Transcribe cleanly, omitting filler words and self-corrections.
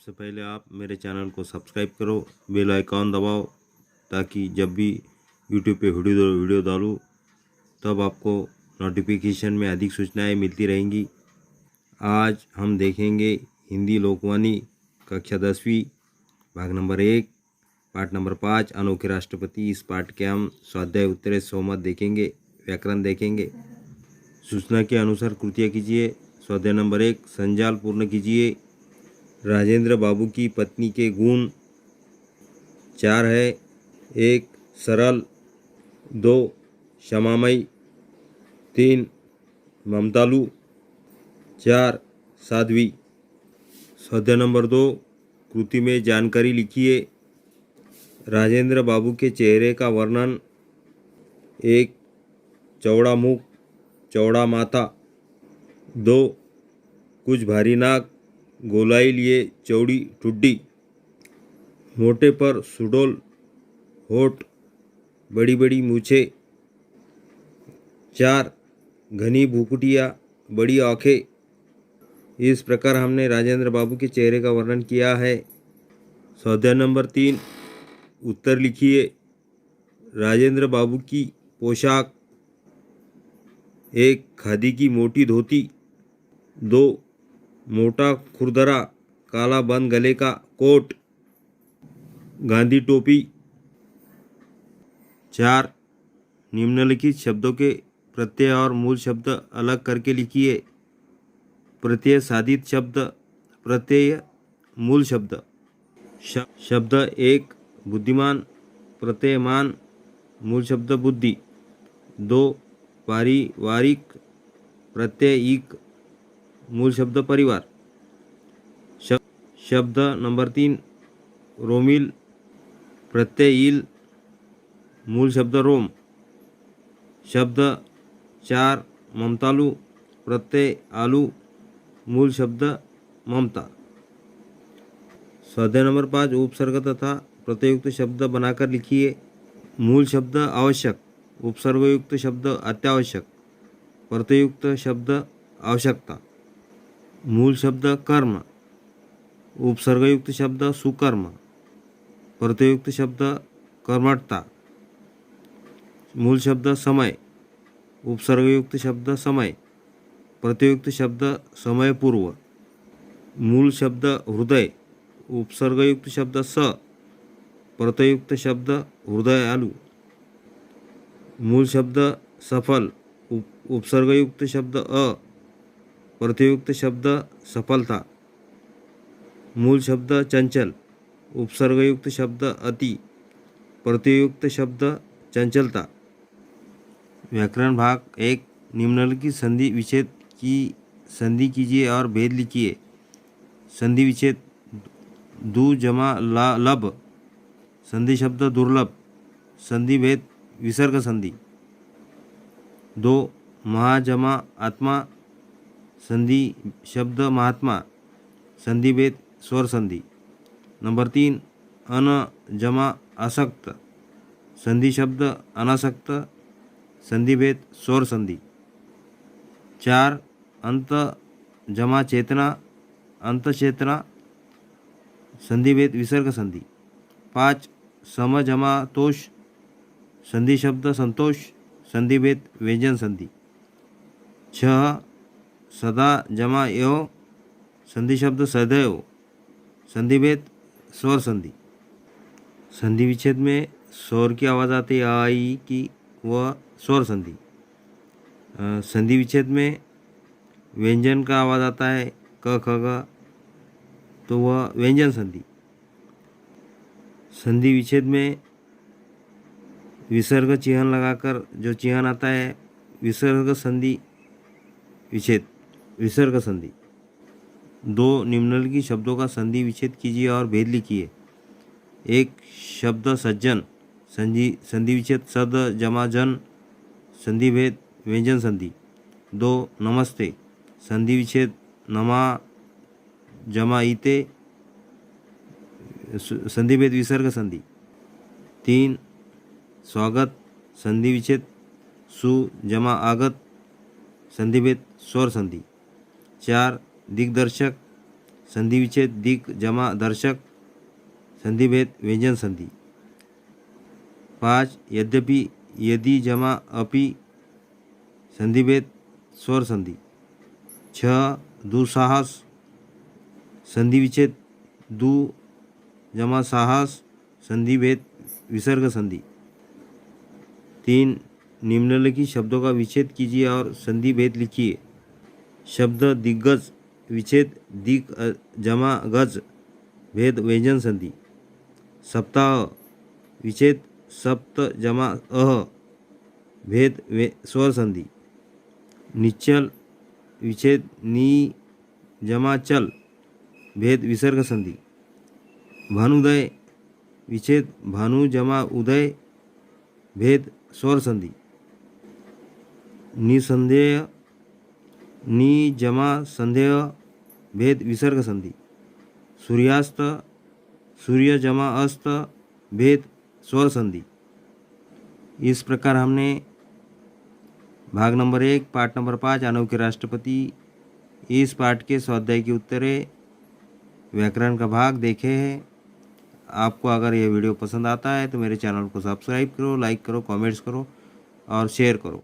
सबसे पहले आप मेरे चैनल को सब्सक्राइब करो, बेल आइकॉन दबाओ ताकि जब भी यूट्यूब पे वीडियो डालूँ तब आपको नोटिफिकेशन में अधिक सूचनाएं मिलती रहेंगी। आज हम देखेंगे हिंदी लोकवाणी कक्षा 10वीं भाग नंबर 1 पाठ नंबर 5 अनोखे राष्ट्रपति। इस पाठ के हम स्वाध्याय उत्तरे सोमत देखेंगे, व्याकरण देखेंगे। सूचना के अनुसार कृतियाँ कीजिए। स्वाध्याय नंबर 1 संजाल पूर्ण कीजिए। राजेंद्र बाबू की पत्नी के गुण 4 है। 1 सरल, 2 क्षमामयी, 3 ममतालु, 4 साध्वी। स्वाध्याय नंबर 2 कृति में जानकारी लिखिए। राजेंद्र बाबू के चेहरे का वर्णन। 1 चौड़ा मुख, चौड़ा माथा, 2 कुछ भारी नाक, गोलाई लिए चौड़ी ठुड्डी, मोटे पर सुडौल होठ, बड़ी बड़ी मूछें, 4 घनी भुकुटिया, बड़ी आँखें। इस प्रकार हमने राजेंद्र बाबू के चेहरे का वर्णन किया है। स्वाध्याय नंबर 3 उत्तर लिखिए। राजेंद्र बाबू की पोशाक। 1 खादी की मोटी धोती, 2 मोटा खुरदरा काला बंद गले का कोट, गांधी टोपी, 4 निम्नलिखित शब्दों के प्रत्यय और मूल शब्द अलग करके लिखिए। प्रत्यय साधित शब्द, प्रत्यय मूल शब्द। शब्द 1 बुद्धिमान, प्रत्यय मान, मूल शब्द बुद्धि। 2 पारिवारिक, प्रत्यय इक, मूल शब्द परिवार। शब्द नंबर 3 रोमिल, प्रत्यय इल, मूल शब्द रोम। शब्द 4 ममतालु, प्रत्यय आलू, मूल शब्द ममता। स्वाध्याय नंबर 5 उपसर्ग तथा प्रत्ययुक्त शब्द बनाकर लिखिए। मूल शब्द आवश्यक, उपसर्गयुक्त शब्द अत्यावश्यक, प्रत्ययुक्त शब्द आवश्यकता। मूल शब्द कर्म, उपसर्गयुक्त शब्द सुकर्म, प्रत्ययुक्त शब्द कर्मठता। मूल शब्द समय, उपसर्गयुक्त शब्द समय, प्रत्ययुक्त शब्द समयपूर्व। मूल शब्द हृदय, उपसर्गयुक्त शब्द स, प्रत्ययुक्त शब्द हृदयालु। मूल शब्द सफल, उपसर्गयुक्त शब्द अ, प्रत्ययुक्त शब्द सफलता। मूल शब्द चंचल, उपसर्गयुक्त शब्द अति, प्रत्ययुक्त शब्द चंचलता। व्याकरण भाग 1 निम्नलिखित संधि विच्छेद की संधि कीजिए और भेद लिखिए। संधि विच्छेद। दु जमा लब, संधि शब्द दुर्लभ, संधि भेद विसर्ग संधि। 2 महा जमा आत्मा, संधि शब्द महात्मा, संधि भेद स्वर संधि। नंबर 3 अन जमा आसक्त, संधि शब्द अनासक्त, संधि भेद स्वर संधि। 4 अंत जमा चेतना, अंत चेतना, संधि भेद विसर्ग संधि। 5 सम जमा तोष, संधि शब्द संतोष, संधि भेद व्यंजन संधि। 6 सदा जमा एव, संधि शब्द सदैव, संधि भेद स्वर संधि। संधि विच्छेद में स्वर की आवाज़ आती है आ ई की, वह स्वर संधि। संधि विच्छेद में व्यंजन का आवाज़ आता है क ख ग, तो वह व्यंजन संधि। संधि विच्छेद में विसर्ग चिह्न लगाकर जो चिह्न आता है विसर्ग संधि विच्छेद, विसर्ग संधि। 2 निम्नलिखित शब्दों का संधि विच्छेद कीजिए और भेद लिखिए। 1 शब्द सज्जन, संधि विच्छेद सद जमा जन, संधि भेद व्यंजन संधि। 2 नमस्ते, संधि विच्छेद नमा जमा इते, संधि भेद विसर्ग संधि। 3 स्वागत, संधि विच्छेद सु जमा आगत, संधि भेद स्वर संधि। 4 दिग्दर्शक, संधि विच्छेद दिक जमा दर्शक संधि भेद व्यंजन संधि। 5 यद्यपि यदि जमा अपि संधि भेद स्वर संधि। 6 दुस्साहस संधि विच्छेद दु जमा साहस संधि भेद विसर्ग संधि। 3 निम्नलिखित शब्दों का विच्छेद कीजिए और संधि भेद लिखिए। शब्द दिग्गज विच्छेद दिक जमा गज भेद व्यंजन संधि। सप्ताह विच्छेद सप्त जमा अह भेद स्वर संधि। निश्चल विच्छेद नी जमा चल भेद विसर्ग संधि। भानुदय विच्छेद भानु जमा उदय भेद स्वर संधि। निसंदेह नी जमा संदेह भेद विसर्ग संधि। सूर्यास्त सूर्य जमा अस्त भेद स्वर संधि। इस प्रकार हमने भाग नंबर 1 पाठ नंबर 5 अनोखे राष्ट्रपति इस पाठ के स्वाध्याय की उत्तरें व्याकरण का भाग देखे हैं। आपको अगर यह वीडियो पसंद आता है तो मेरे चैनल को सब्सक्राइब करो, लाइक करो, कमेंट्स करो और शेयर करो।